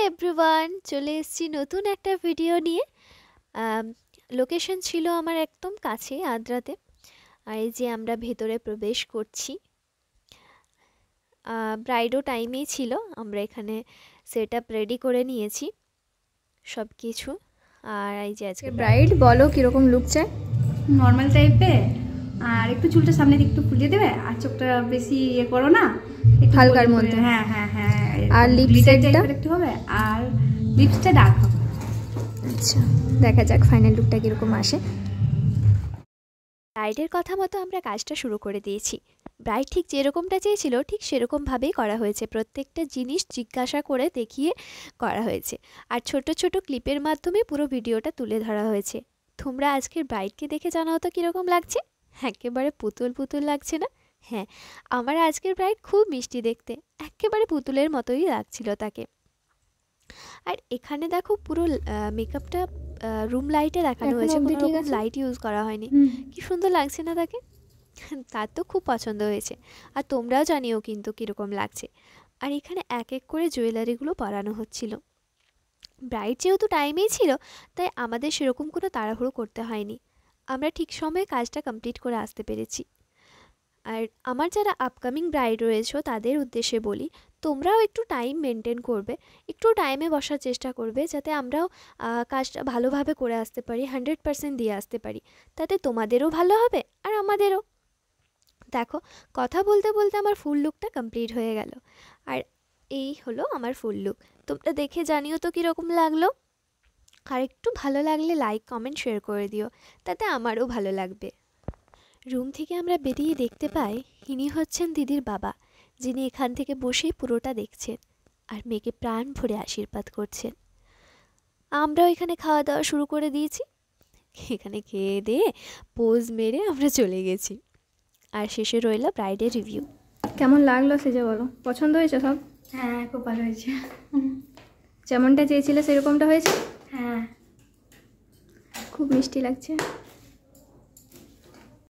Everyone, চলে এসেছি নতুন একটা ভিডিও নিয়ে। লোকেশন ছিল আমার একদম কাছে আদ্রাতে। আর এই যে আমরা ভেতরে প্রবেশ করছি। ব্রাইডও টাইমেই ছিল, আমরা এখানে সেট আপ রেডি করে নিয়েছি সব কিছু। আর এই যে আজকে ব্রাইড, বলো কীরকম লুক চাই? নর্মাল টাইপের, আর একটু চুলটা সামনে দিকে একটু ফুলিয়ে দেবে, আর চোখটা বেশি ইয়ে করো না, একটু হালকার মধ্যে। হ্যাঁ হ্যাঁ হ্যাঁ। আর লিপস্টিকটা একটু হবে, আর লিপসটা ডার্ক হবে। আচ্ছা, দেখা যাক ফাইনাল লুকটা কীরকম আসে। ব্রাইডের কথা মতো আমরা কাজটা শুরু করে দিয়েছি। ব্রাইড ঠিক যেরকমটা চেয়েছিল ঠিক সেরকমভাবেই করা হয়েছে। প্রত্যেকটা জিনিস জিজ্ঞাসা করে দেখিয়ে করা হয়েছে, আর ছোট ছোট ক্লিপের মাধ্যমে পুরো ভিডিওটা তুলে ধরা হয়েছে। তোমরা আজকের ব্রাইডকে দেখে জানাও তো কীরকম লাগছে। একেবারে পুতুল পুতুল লাগছে না? হ্যাঁ, আমার আজকের ব্রাইড খুব মিষ্টি দেখতে, একেবারে পুতুলের মতোই লাগছিল তাকে। আর এখানে দেখো পুরো মেকআপটা রুম লাইটে দেখানো হয়েছে, কোনো রকম লাইট ইউজ করা হয়নি। কি সুন্দর লাগছে না তাকে? তার তো খুব পছন্দ হয়েছে। আর তোমরাও জানিও কিন্তু কীরকম লাগছে। আর এখানে এক এক করে জুয়েলারিগুলো পরানো হচ্ছিল। ব্রাইড যেহেতু টাইমেই ছিল, তাই আমাদের সেরকম কোনো তাড়াহুড়ো করতে হয়নি। আমরা ঠিক সময়ে কাজটা কমপ্লিট করে আসতে পেরেছি। আর আমার যারা আপকামিং ব্রাইড রয়েছে তাদের উদ্দেশ্যে বলি, তোমরাও একটু টাইম মেনটেন করবে, একটু টাইমে বসার চেষ্টা করবে, যাতে আমরাও কাজটা ভালোভাবে করে আসতে পারি, 100% দিয়ে আসতে পারি। তাতে তোমাদেরও ভালো হবে আর আমাদেরও। দেখো, কথা বলতে বলতে আমার ফুল লুকটা কমপ্লিট হয়ে গেল। আর এই হলো আমার ফুল লুক। তোমরা দেখে জানিও তো কীরকম লাগলো। আর একটু ভালো লাগলে লাইক কমেন্ট শেয়ার করে দিও, তাতে আমারও ভালো লাগবে। রুম থেকে আমরা বেরিয়ে দেখতে পাই ইনি হচ্ছেন দিদির বাবা, যিনি এখান থেকে বসেই পুরোটা দেখছেন আর মেয়েকে প্রাণ ভরে আশীর্বাদ করছেন। আমরাও এখানে খাওয়া দাওয়া শুরু করে দিয়েছি। এখানে খেয়ে দিয়ে পোজ মেরে আমরা চলে গেছি। আর শেষে রইল ব্রাইডের রিভিউ। কেমন লাগলো সেজে বলো? পছন্দ হয়েছে সব? হ্যাঁ, খুব ভালো হয়েছে। যেমনটা চেয়েছিলে সেরকমটা হয়েছে? হ্যাঁ, খুব মিষ্টি লাগছে।